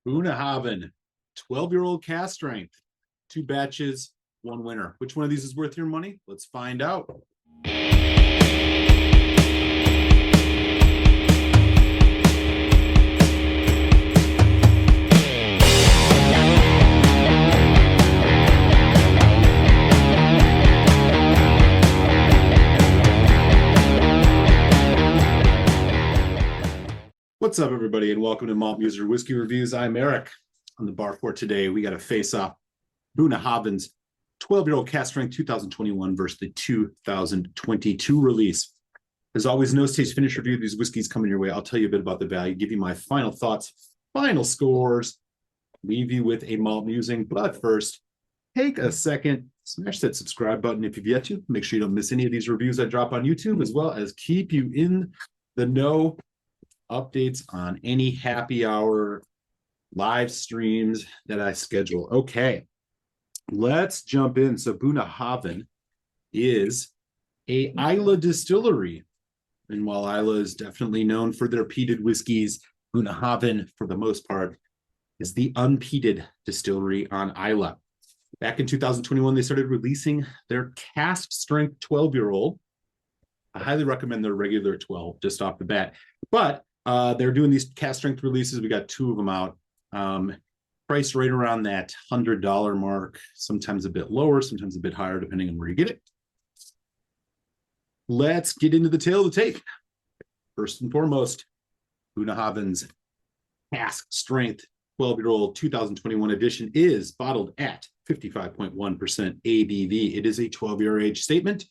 Bunnahabhain, 12-year-old cask strength, 2 batches, 1 winner. Which one of these is worth your money? Let's find out. What's up, everybody, and welcome to Malt Muser Whiskey Reviews. I'm Eric. On the bar for today, we got to face off Bunnahabhain's 12-year-old cask strength 2021 versus the 2022 release. As always, no stage finish review of these whiskeys coming your way. I'll tell you a bit about the value, give you my final thoughts, final scores, leave you with a malt musing. But first, take a second, smash that subscribe button if you've yet to. Make sure you don't miss any of these reviews I drop on YouTube, as well as keep you in the know. Updates on any happy hour live streams that I schedule. Okay, let's jump in. So Bunnahabhain is a Islay distillery. And while Islay is definitely known for their peated whiskeys, Bunnahabhain, for the most part, is the unpeated distillery on Islay. Back in 2021, they started releasing their cask strength 12-year-old. I highly recommend their regular 12 just off the bat. But they're doing these cask strength releases. We got 2 of them out. Priced right around that $100 mark, sometimes a bit lower, sometimes a bit higher, depending on where you get it. Let's get into the tail of the tape. First and foremost, Bunnahabhain's cask strength 12-year-old 2021 edition is bottled at 55.1% ABV. It is a 12-year age statement.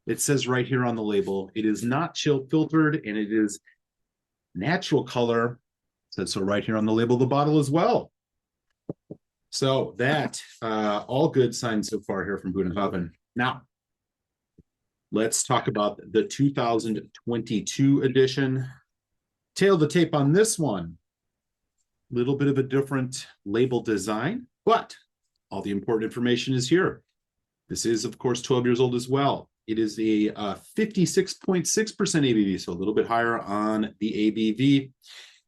It says right here on the label, it is not chill filtered, and it is natural color. Says so right here on the label of the bottle as well. So that all good signs so far here from Bunnahabhain. Now, let's talk about the 2022 edition. Tail of the tape on this one. A little bit of a different label design, but all the important information is here. This is, of course, 12 years old as well. It is a 56.6% ABV, so a little bit higher on the ABV.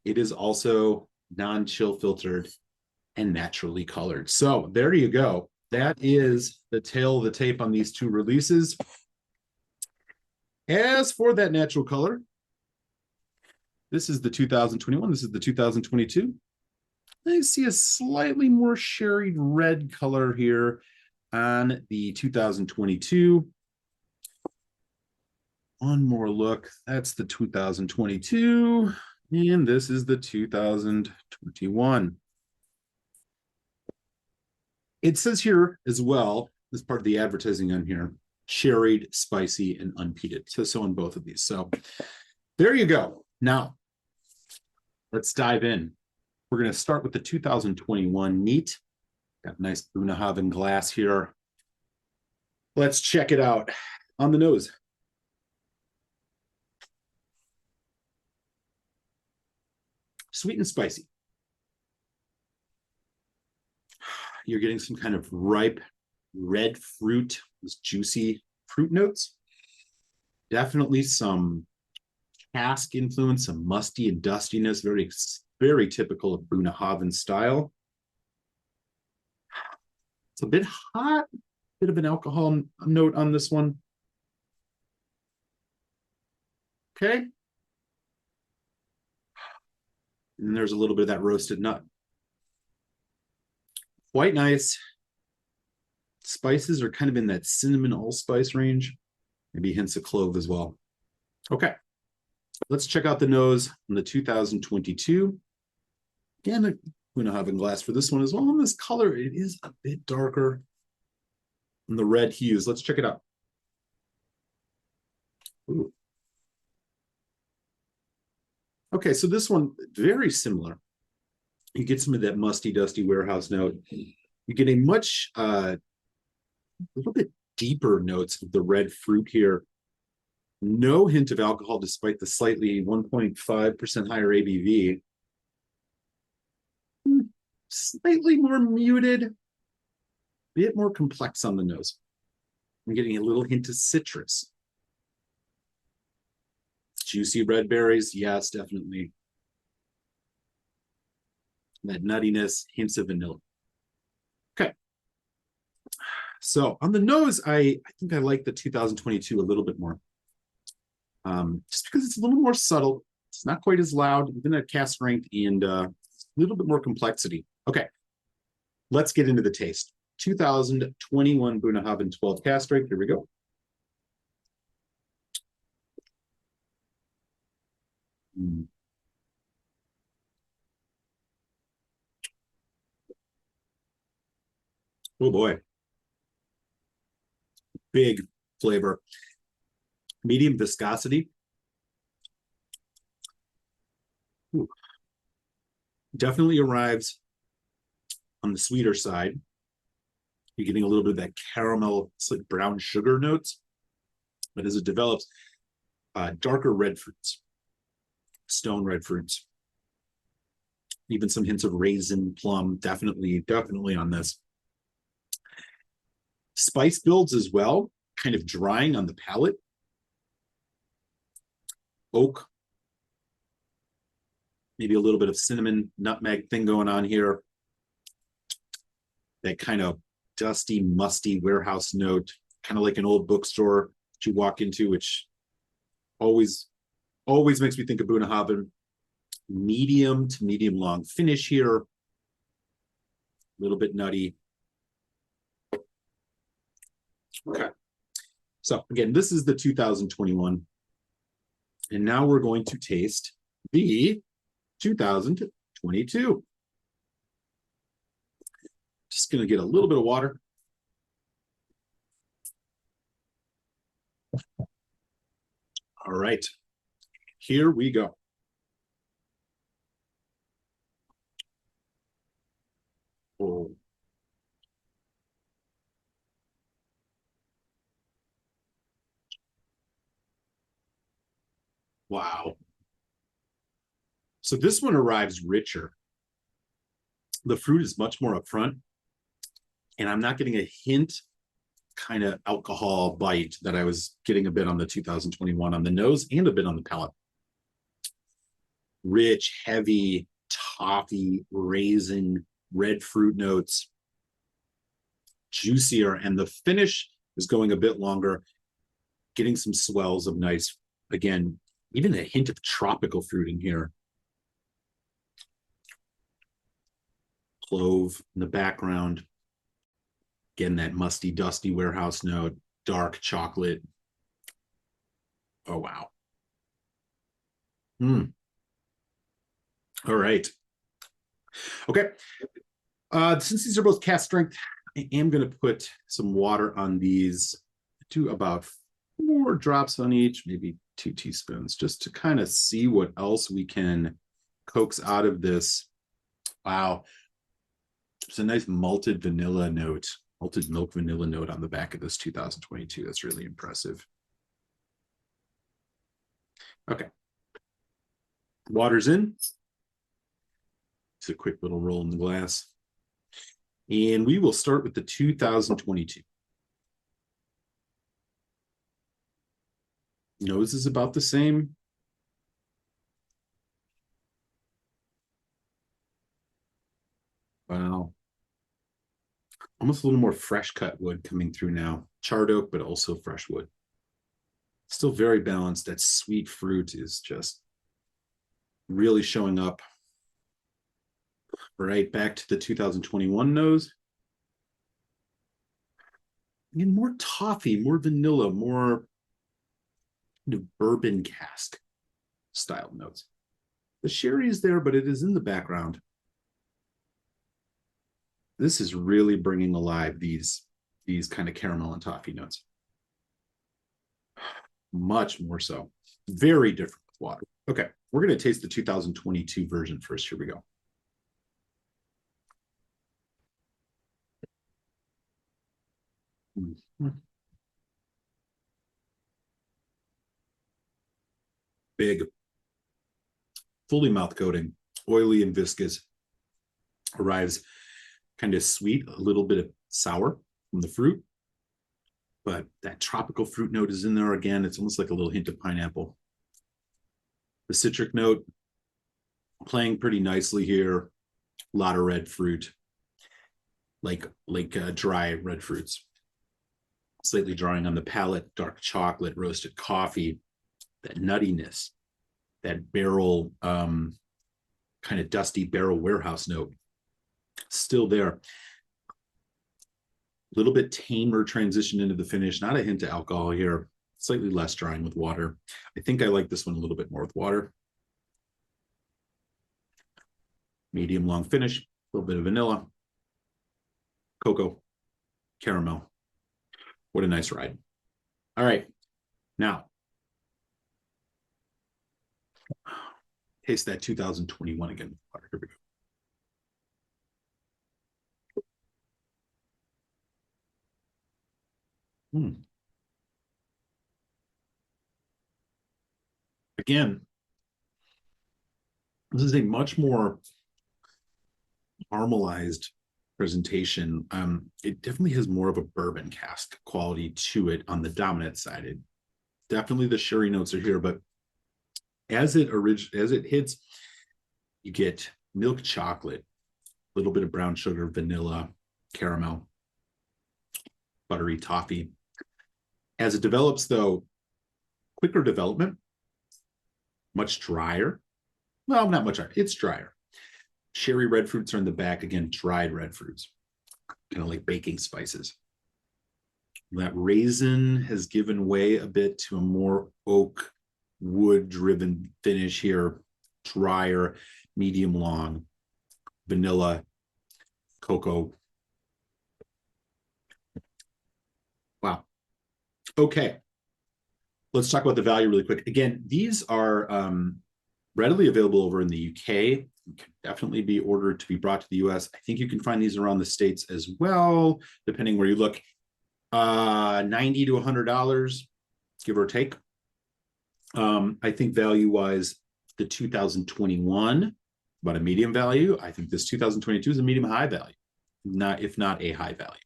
It is also non-chill filtered and naturally colored. So there you go. That is the tail of the tape on these 2 releases. As for that natural color, this is the 2021. This is the 2022. I see a slightly more sherry red color here on the 2022. One more look. That's the 2022. And this is the 2021. It says here as well, as part of the advertising on here, sherried, spicy, and unpeated. So on both of these. So there you go. Now, let's dive in. We're going to start with the 2021 neat. Got a nice Bunnahabhain glass here. Let's check it out. On the nose. Sweet and spicy. You're getting some kind of ripe red fruit, those juicy fruit notes. Definitely some cask influence, some musty and dustiness, very, very typical of Bunnahabhain style. It's a bit hot, bit of an alcohol note on this one. Okay. And there's a little bit of that roasted nut. Quite nice. Spices are kind of in that cinnamon allspice range. Maybe hints of clove as well. Okay. Let's check out the nose on the 2022. Again, a Bunnahabhain glass for this one as well. On this color, it is a bit darker on the red hues. Let's check it out. Ooh. Okay, so this one, very similar. You get some of that musty, dusty warehouse note. You get a much, a little bit deeper notes of the red fruit here. No hint of alcohol, despite the slightly 1.5% higher ABV. Slightly more muted, a bit more complex on the nose. I'm getting a little hint of citrus. Juicy red berries, yes, definitely. that nuttiness, hints of vanilla. Okay. So on the nose, I think I like the 2022 a little bit more. Just because it's a little more subtle. It's not quite as loud, even at cask strength, and a little bit more complexity. Okay, let's get into the taste. 2021 Bunnahabhain 12 cask strength. Here we go. Oh boy. Big flavor. Medium viscosity. Ooh. Definitely arrives on the sweeter side. You're getting a little bit of that caramel, it's like brown sugar notes. But as it develops, darker red fruits, stone red fruits, even some hints of raisin, plum, definitely on this. Spice builds as well, kind of drying on the palate. Oak, maybe a little bit of cinnamon, nutmeg thing going on here. That kind of dusty, musty warehouse note, kind of like an old bookstore that you walk into, which always makes me think of Bunnahabhain. Medium to medium long finish here. A little bit nutty. Okay. So again, this is the 2021. And now we're going to taste the 2022. Just going to get a little bit of water. All right. Here we go. Oh. Wow. So this one arrives richer. The fruit is much more upfront, and I'm not getting a hint kind of alcohol bite that I was getting a bit on the 2021 on the nose and a bit on the palate. Rich, heavy, toffee, raisin, red fruit notes, juicier, and the finish is going a bit longer, getting some swells of nice, again, even a hint of tropical fruit in here. Clove in the background. Again, that musty, dusty warehouse note, dark chocolate. Oh, wow. All right. Okay. Since these are both cask strength, I am going to put some water on these, to about 4 drops on each, maybe 2 teaspoons, just to kind of see what else we can coax out of this. Wow. It's a nice malted vanilla note, malted milk vanilla note on the back of this 2022. That's really impressive. Okay. Water's in. It's a quick little roll in the glass. And we will start with the 2022. Nose is about the same. Wow. Almost a little more fresh cut wood coming through now. Charred oak, but also fresh wood. Still very balanced. That sweet fruit is just really showing up. Right back to the 2021 nose. And more toffee, more vanilla, more bourbon cask style notes. The sherry is there, but it is in the background. This is really bringing alive these kind of caramel and toffee notes. Much more so. Very different with water. Okay, we're going to taste the 2022 version first. Here we go. Big, fully mouth coating, oily and viscous. Arrives kind of sweet, a little bit of sour from the fruit, but that tropical fruit note is in there again. It's almost like a little hint of pineapple. The citric note playing pretty nicely here. A lot of red fruit, like dry red fruits. Slightly drawing on the palate, dark chocolate, roasted coffee, that nuttiness, that barrel, kind of dusty barrel warehouse note, still there. A little bit tamer transition into the finish, not a hint of alcohol here, slightly less drying with water. I think I like this one a little bit more with water. Medium long finish, a little bit of vanilla, cocoa, caramel. What a nice ride. All right, now taste that 2021 again. Here we go. Again, this is a much more caramelized presentation. It definitely has more of a bourbon cask quality to it on the dominant side. It definitely, the sherry notes are here, but as it hits, you get milk chocolate, a little bit of brown sugar, vanilla, caramel, buttery toffee. As it develops, though, quicker development, much drier. Well, not much drier. It's drier. Cherry red fruits are in the back. Again, dried red fruits, kind of like baking spices. That raisin has given way a bit to a more oak, wood-driven finish here. Drier, medium long, vanilla, cocoa. Wow. Okay. Let's talk about the value really quick. Again, these are readily available over in the UK. Can definitely be ordered to be brought to the US. I think you can find these around the States as well, depending where you look. $90 to $100, give or take. I think value-wise, the 2021, about a medium value. I think this 2022 is a medium high value, if not a high value.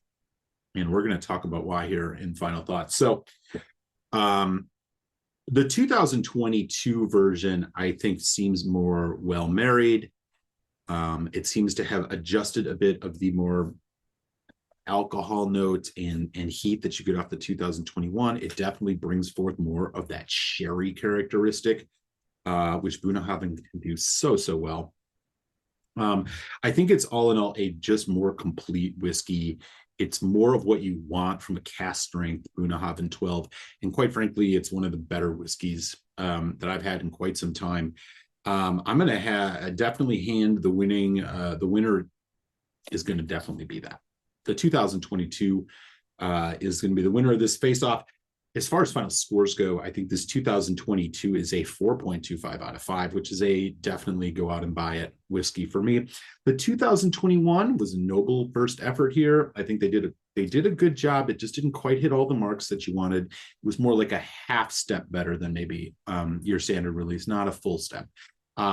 And we're going to talk about why here in final thoughts. So the 2022 version, I think, seems more well married. It seems to have adjusted a bit of the more alcohol notes and heat that you get off the 2021. It definitely brings forth more of that sherry characteristic, which Bunnahabhain can do so well. I think it's all in all a just more complete whiskey. It's more of what you want from a cask strength Bunnahabhain 12. And quite frankly, it's one of the better whiskeys that I've had in quite some time. I'm going to definitely hand the winner is going to definitely be that. The 2022 is going to be the winner of this face-off. As far as final scores go, I think this 2022 is a 4.25 out of 5, which is a definitely go out and buy it whiskey for me. The 2021 was a noble first effort here. I think they did a good job. It just didn't quite hit all the marks that you wanted. It was more like a half step better than maybe your standard release, not a full step.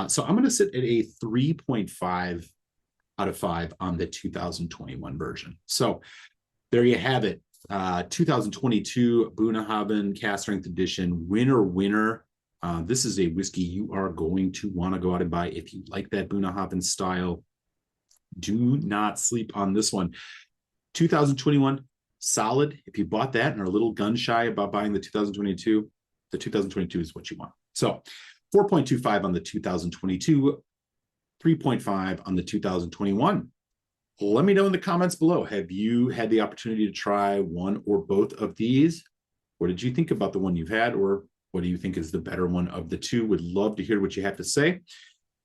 So I'm going to sit at a 3.5 out of 5 on the 2021 version. So there you have it. 2022 Bunnahabhain Cask Strength Edition, winner. This is a whiskey you are going to want to go out and buy if you like that Bunnahabhain style. Do not sleep on this one. 2021, solid. If you bought that and are a little gun shy about buying the 2022 is what you want. So 4.25 on the 2022, 3.5 on the 2021. Let me know in the comments below. Have you had the opportunity to try one or both of these? What did you think about the one you've had, or what do you think is the better one of the two? Would love to hear what you have to say.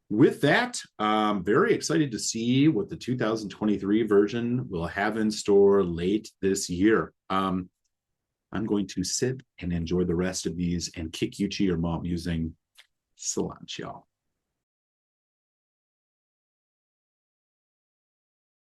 With that, I'm very excited to see what the 2023 version will have in store late this year. I'm going to sit and enjoy the rest of these and kick you to your mom using cilantro.